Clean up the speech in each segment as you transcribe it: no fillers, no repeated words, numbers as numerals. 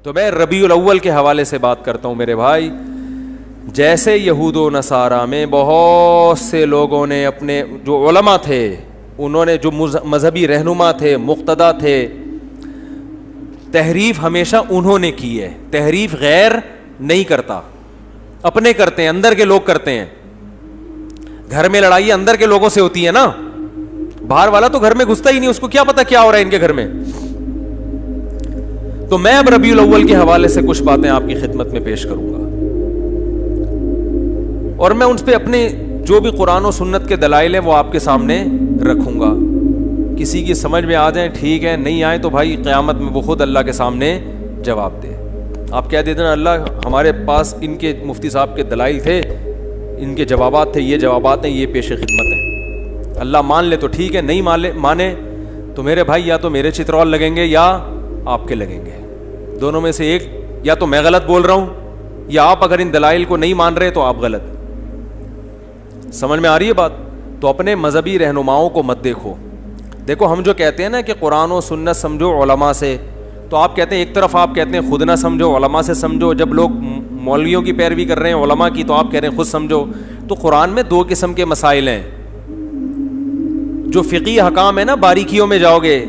تو میں ربیع الاول کے حوالے سے بات کرتا ہوں میرے بھائی. جیسے یہود و نصارہ میں بہت سے لوگوں نے اپنے جو علماء تھے, انہوں نے جو مذہبی رہنما تھے, مقتدا تھے, تحریف ہمیشہ انہوں نے کی ہے. تحریف غیر نہیں کرتا, اپنے کرتے ہیں, اندر کے لوگ کرتے ہیں. گھر میں لڑائی اندر کے لوگوں سے ہوتی ہے نا, باہر والا تو گھر میں گھستا ہی نہیں, اس کو کیا پتا کیا ہو رہا ہے ان کے گھر میں. تو میں اب ربیع الاول کے حوالے سے کچھ باتیں آپ کی خدمت میں پیش کروں گا, اور میں ان پہ اپنے جو بھی قرآن و سنت کے دلائل ہیں وہ آپ کے سامنے رکھوں گا. کسی کی سمجھ میں آ جائیں ٹھیک ہے, نہیں آئے تو بھائی قیامت میں وہ خود اللہ کے سامنے جواب دے. آپ کہہ دیتے نا اللہ ہمارے پاس ان کے مفتی صاحب کے دلائل تھے, ان کے جوابات تھے, یہ جوابات ہیں, یہ پیش خدمت ہیں. اللہ مان لے تو ٹھیک ہے, نہیں مانے تو میرے بھائی یا تو میرے چترول لگیں گے یا آپ کے لگیں گے. دونوں میں سے ایک, یا تو میں غلط بول رہا ہوں یا آپ اگر ان دلائل کو نہیں مان رہے تو آپ غلط. سمجھ میں آ رہی ہے بات؟ تو اپنے مذہبی رہنماؤں کو مت دیکھو. دیکھو ہم جو کہتے ہیں نا کہ قرآن و سنت سمجھو علماء سے, تو آپ کہتے ہیں ایک طرف آپ کہتے ہیں خود نہ سمجھو, علماء سے سمجھو. جب لوگ مولویوں کی پیروی کر رہے ہیں علماء کی, تو آپ کہہ رہے ہیں خود سمجھو. تو قرآن میں دو قسم کے مسائل ہیں. جو فقہی احکام ہے نا, باریکیوں میں جاؤ گے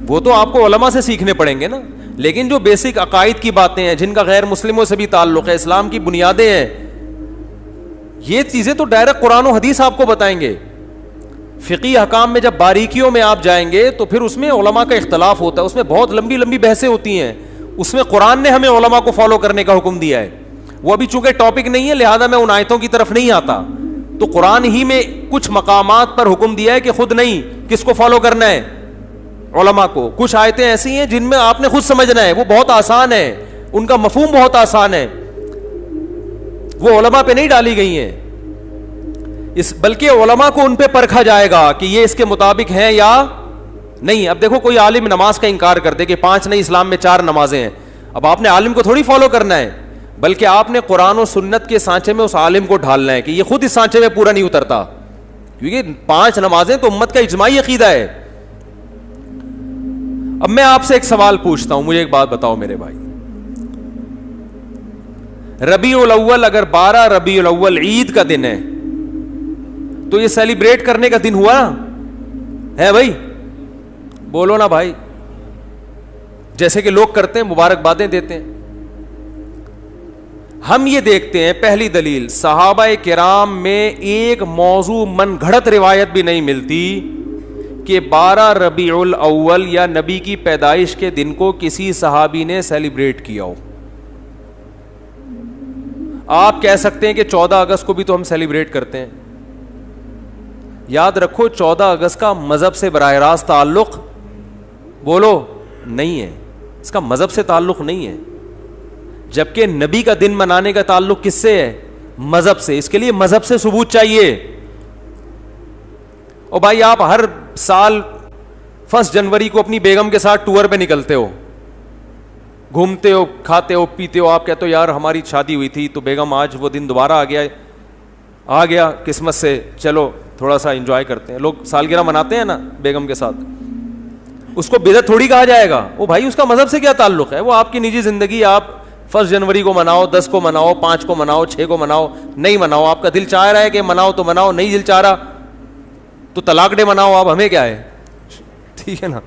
وہ تو آپ کو علماء سے سیکھنے پڑیں گے نا, لیکن جو بیسک عقائد کی باتیں ہیں جن کا غیر مسلموں سے بھی تعلق ہے, اسلام کی بنیادیں ہیں, یہ چیزیں تو ڈائریکٹ قرآن و حدیث آپ کو بتائیں گے. فقہی احکام میں جب باریکیوں میں آپ جائیں گے تو پھر اس میں علماء کا اختلاف ہوتا ہے, اس میں بہت لمبی لمبی بحثیں ہوتی ہیں. اس میں قرآن نے ہمیں علماء کو فالو کرنے کا حکم دیا ہے. وہ ابھی چونکہ ٹاپک نہیں ہے لہذا میں ان آیتوں کی طرف نہیں آتا. تو قرآن ہی میں کچھ مقامات پر حکم دیا ہے کہ خود نہیں, کس کو فالو کرنا ہے, علماء کو. کچھ آیتیں ایسی ہیں جن میں آپ نے خود سمجھنا ہے, وہ بہت آسان ہے, ان کا مفہوم بہت آسان ہے, وہ علماء پہ نہیں ڈالی گئی ہیں. بلکہ علماء کو ان پہ پرکھا جائے گا کہ یہ اس کے مطابق ہیں یا نہیں. اب دیکھو کوئی عالم نماز کا انکار کر دے کہ 5 نہیں اسلام میں 4 نمازیں ہیں, اب آپ نے عالم کو تھوڑی فالو کرنا ہے, بلکہ آپ نے قرآن و سنت کے سانچے میں اس عالم کو ڈھالنا ہے کہ یہ خود اس سانچے میں پورا نہیں اترتا, کیونکہ 5 نمازیں تو امت کا اجماعی عقیدہ ہے. اب میں آپ سے ایک سوال پوچھتا ہوں, مجھے ایک بات بتاؤ میرے بھائی, ربیع الاول اگر 12 ربیع الاول عید کا دن ہے تو یہ سیلیبریٹ کرنے کا دن ہوا ہے بھائی؟ بولو نا بھائی. جیسے کہ لوگ کرتے ہیں, مبارکبادیں دیتے ہیں. ہم یہ دیکھتے ہیں, پہلی دلیل, صحابہ کرام میں ایک موضوع من گھڑت روایت بھی نہیں ملتی کہ 12 ربیع الاول یا نبی کی پیدائش کے دن کو کسی صحابی نے سیلیبریٹ کیا ہو. آپ کہہ سکتے ہیں کہ 14 اگست کو بھی تو ہم سیلیبریٹ کرتے ہیں. یاد رکھو 14 اگست کا مذہب سے براہ راست تعلق, بولو, نہیں ہے. اس کا مذہب سے تعلق نہیں ہے, جبکہ نبی کا دن منانے کا تعلق کس سے ہے؟ مذہب سے. اس کے لیے مذہب سے ثبوت چاہیے. اور بھائی آپ ہر سال 1 جنوری کو اپنی بیگم کے ساتھ ٹور پہ نکلتے ہو, گھومتے ہو, کھاتے ہو, پیتے ہو, آپ کہتے ہو یار ہماری شادی ہوئی تھی تو بیگم آج وہ دن دوبارہ آ گیا قسمت سے, چلو تھوڑا سا انجوائے کرتے ہیں. لوگ سالگرہ مناتے ہیں نا بیگم کے ساتھ, اس کو بدعت تھوڑی کہا جائے گا. وہ بھائی اس کا مذہب سے کیا تعلق ہے؟ وہ آپ کی نجی زندگی. آپ 1 جنوری کو مناؤ, 10 کو مناؤ, 5 کو مناؤ, 6 کو مناؤ, نہیں مناؤ, آپ کا دل چاہ رہا ہے کہ مناؤ تو مناؤ, نہیں دل چاہ رہا تو طلاق ڈے مناؤ. آپ ہمیں کیا ہے, ٹھیک ہے نا,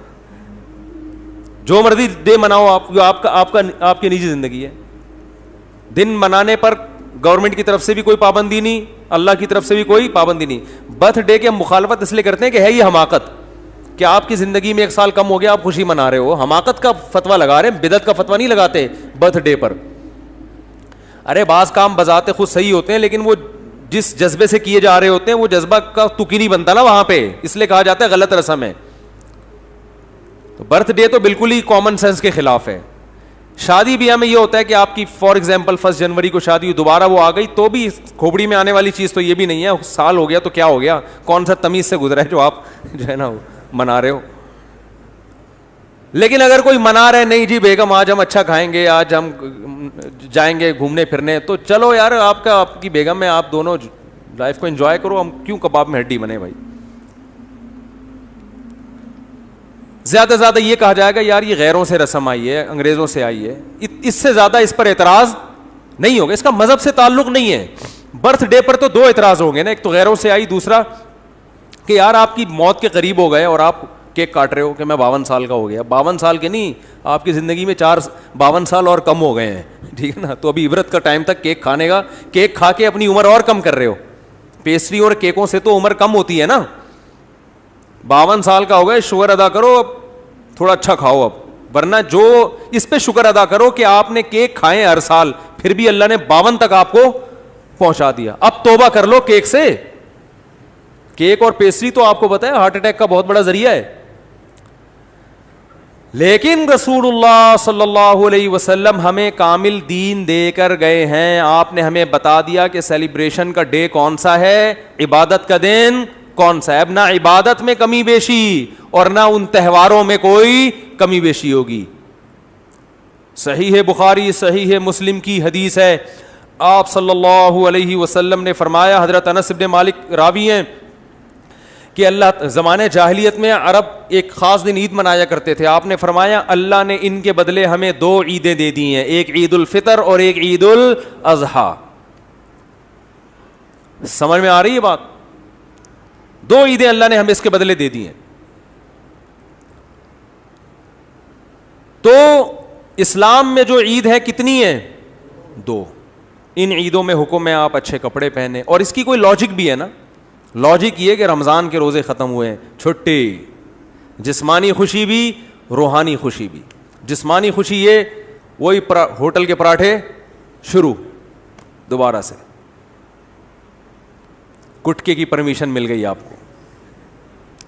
جو مرضی ڈے مناؤ, آپ کی نجی زندگی ہے. دن منانے پر گورنمنٹ کی طرف سے بھی کوئی پابندی نہیں, اللہ کی طرف سے بھی کوئی پابندی نہیں. برتھ ڈے کے ہم مخالفت اس لیے کرتے ہیں کہ ہے یہ حماقت, کہ آپ کی زندگی میں 1 سال کم ہو گیا, آپ خوشی منا رہے ہو. حماقت کا فتویٰ لگا رہے ہیں, بدعت کا فتویٰ نہیں لگاتے برتھ ڈے پر. ارے بعض کام بذات خود صحیح ہوتے ہیں, لیکن وہ جس جذبے سے کیے جا رہے ہوتے ہیں وہ جذبہ کا تک ہی نہیں بنتا نا وہاں پہ, اس لیے کہا جاتا ہے غلط رسم ہے. تو برتھ ڈے تو بالکل ہی کامن سینس کے خلاف ہے. شادی بیاہ میں یہ ہوتا ہے کہ آپ کی فار ایگزامپل 1 جنوری کو شادی ہوئی, دوبارہ وہ آ گئی تو بھی کھوپڑی میں آنے والی چیز تو یہ بھی نہیں ہے. سال ہو گیا تو کیا ہو گیا, کون سا تمیز سے گزرا ہے جو آپ جو ہے نا منا رہے ہو. لیکن اگر کوئی منا رہے نہیں جی بیگم آج ہم اچھا کھائیں گے, آج ہم جائیں گے گھومنے پھرنے, تو چلو یار آپ کی بیگم ہے, آپ دونوں لائف کو انجوائے کرو, ہم کیوں کباب میں ہڈی بنے بھائی. زیادہ سے زیادہ یہ کہا جائے گا یار یہ غیروں سے رسم آئی ہے, انگریزوں سے آئی ہے, اس سے زیادہ اس پر اعتراض نہیں ہوگا. اس کا مذہب سے تعلق نہیں ہے. برتھ ڈے پر تو دو اعتراض ہوں گے نا, ایک تو غیروں سے آئی, دوسرا کہ یار آپ کی موت کے قریب ہو گئے اور آپ کیک کاٹ رہے ہو کہ میں 52 سال کا ہو گیا. 52 سال کے نہیں, آپ کی زندگی میں 52 سال اور کم ہو گئے ہیں, ٹھیک ہے نا. تو ابھی عبرت کا ٹائم تک کیک کھانے کا, کیک کھا کے اپنی عمر اور کم کر رہے ہو. پیسٹری اور کیکوں سے تو عمر کم ہوتی ہے نا. 52 سال کا ہو گئے, شکر ادا کرو, اب تھوڑا اچھا کھاؤ اب, ورنہ جو اس پہ شکر ادا کرو کہ آپ نے کیک کھائے ہر سال, پھر بھی اللہ نے 52 تک آپ کو پہنچا دیا. اب توبہ کر لو کیک سے. کیک اور پیسٹری تو آپ کو پتا ہے ہارٹ اٹیک کا بہت بڑا ذریعہ ہے. لیکن رسول اللہ صلی اللہ علیہ وسلم ہمیں کامل دین دے کر گئے ہیں. آپ نے ہمیں بتا دیا کہ سیلیبریشن کا ڈے کون سا ہے, عبادت کا دن کون سا ہے. اب نہ عبادت میں کمی بیشی اور نہ ان تہواروں میں کوئی کمی بیشی ہوگی. صحیح ہے بخاری, صحیح ہے مسلم کی حدیث ہے. آپ صلی اللہ علیہ وسلم نے فرمایا, حضرت انس بن مالک راوی ہیں, کہ اللہ زمانے جاہلیت میں عرب ایک خاص دن عید منایا کرتے تھے. آپ نے فرمایا اللہ نے ان کے بدلے ہمیں 2 عیدیں دے دی ہیں, ایک عید الفطر اور ایک عید الاضحیٰ. سمجھ میں آ رہی ہے بات؟ 2 عیدیں اللہ نے ہمیں اس کے بدلے دے دی ہیں. تو اسلام میں جو عید ہے کتنی ہے؟ 2. ان عیدوں میں حکم ہے آپ اچھے کپڑے پہنے, اور اس کی کوئی لاجک بھی ہے نا. لاجک یہ کہ رمضان کے روزے ختم ہوئے ہیں, چھٹی, جسمانی خوشی بھی روحانی خوشی بھی. جسمانی خوشی یہ وہی ہوٹل کے پراٹھے شروع دوبارہ سے, گٹکے کی پرمیشن مل گئی آپ کو,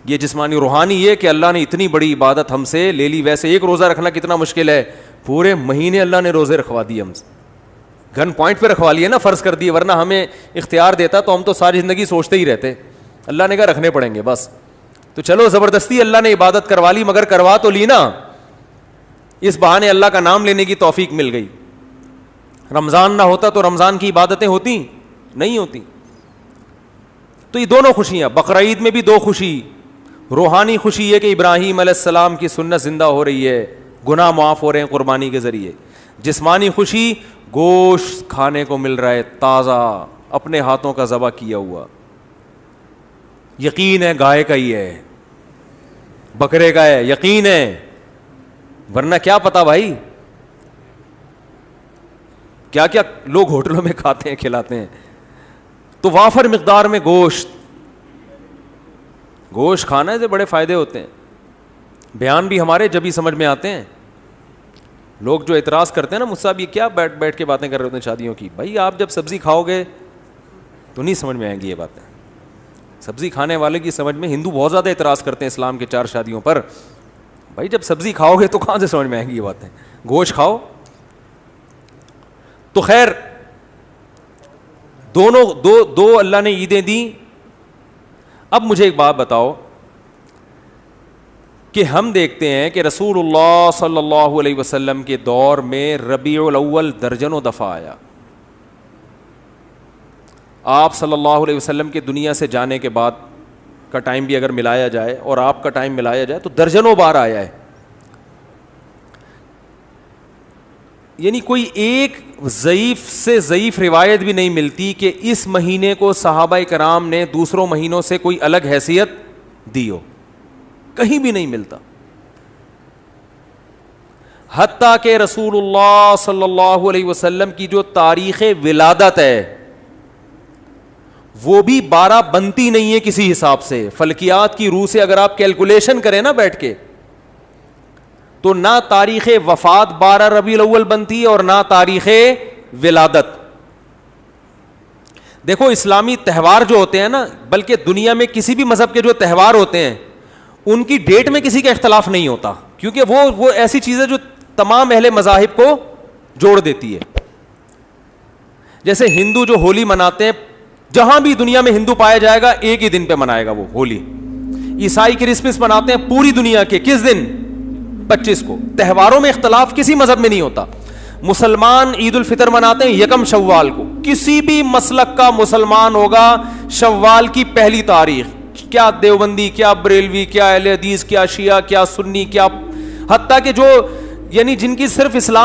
یہ جسمانی. روحانی یہ کہ اللہ نے اتنی بڑی عبادت ہم سے لے لی. ویسے ایک روزہ رکھنا کتنا مشکل ہے, پورے مہینے اللہ نے روزے رکھوا دیے ہم سے, گن پوائنٹ پہ رکھوا لیے نا, فرض کر دیے. ورنہ ہمیں اختیار دیتا تو ہم تو ساری زندگی سوچتے ہی رہتے. اللہ نے کہا رکھنے پڑیں گے بس. تو چلو زبردستی اللہ نے عبادت کروا لی, مگر کروا تو لی نا, اس بہانے اللہ کا نام لینے کی توفیق مل گئی. رمضان نہ ہوتا تو رمضان کی عبادتیں ہوتی نہیں ہوتی. تو یہ دونوں خوشیاں. بقرعید میں بھی 2 خوشی. روحانی خوشی ہے کہ ابراہیم علیہ السلام کی سنت زندہ ہو رہی ہے, گناہ معاف ہو رہے ہیں قربانی کے ذریعے. جسمانی خوشی, گوشت کھانے کو مل رہا ہے تازہ, اپنے ہاتھوں کا ذبح کیا ہوا. یقین ہے گائے کا ہی ہے, بکرے کا ہے, یقین ہے, ورنہ کیا پتا بھائی کیا کیا لوگ ہوٹلوں میں کھاتے ہیں کھلاتے ہیں. تو وافر مقدار میں گوشت کھانے سے بڑے فائدے ہوتے ہیں. بیان بھی ہمارے جب ہی سمجھ میں آتے ہیں. لوگ جو اعتراض کرتے ہیں نا مجھ سے, یہ کیا بیٹھ کے باتیں کر رہے ہوتے ہیں شادیوں کی. بھائی آپ جب سبزی کھاؤ گے تو نہیں سمجھ میں آئیں گی یہ باتیں. سبزی کھانے والے کی سمجھ میں, ہندو بہت زیادہ اعتراض کرتے ہیں اسلام کے 4 شادیوں پر. بھائی جب سبزی کھاؤ گے تو کہاں سے سمجھ میں آئیں گی یہ باتیں, گوشت کھاؤ. تو خیر دونوں دو اللہ نے عیدیں دیں. اب مجھے ایک بات بتاؤ کہ ہم دیکھتے ہیں کہ رسول اللہ صلی اللہ علیہ وسلم کے دور میں ربیع الاول درجنوں دفعہ آیا. آپ صلی اللہ علیہ وسلم کے دنیا سے جانے کے بعد کا ٹائم بھی اگر ملایا جائے اور آپ کا ٹائم ملایا جائے تو درجنوں بار آیا ہے. یعنی کوئی ایک ضعیف سے ضعیف روایت بھی نہیں ملتی کہ اس مہینے کو صحابہ کرام نے دوسروں مہینوں سے کوئی الگ حیثیت دی ہو, کہیں بھی نہیں ملتا. حتیٰ کہ رسول اللہ صلی اللہ علیہ وسلم کی جو تاریخ ولادت ہے وہ بھی 12 بنتی نہیں ہے کسی حساب سے. فلکیات کی روح سے اگر آپ کیلکولیشن کریں نا بیٹھ کے, تو نہ تاریخ وفات 12 ربیع الاول بنتی ہے اور نہ تاریخ ولادت. دیکھو اسلامی تہوار جو ہوتے ہیں نا, بلکہ دنیا میں کسی بھی مذہب کے جو تہوار ہوتے ہیں ان کی ڈیٹ میں کسی کا اختلاف نہیں ہوتا, کیونکہ وہ ایسی چیز ہے جو تمام اہل مذاہب کو جوڑ دیتی ہے. جیسے ہندو جو ہولی مناتے ہیں, جہاں بھی دنیا میں ہندو پایا جائے گا ایک ہی دن پہ منائے گا وہ ہولی. عیسائی کرسمس مناتے ہیں پوری دنیا کے کس دن؟ 25 کو. تہواروں میں اختلاف کسی مذہب میں نہیں ہوتا. مسلمان عید الفطر مناتے ہیں 1 شوال کو. کسی بھی مسلک کا مسلمان ہوگا شوال کی پہلی تاریخ کیا دیوبندی، کیا بریلوی، کیا اہل حدیث، کیا شیعہ، کیا سنی، کیا حتیٰ کہ جو یعنی جن کی صرف اسلام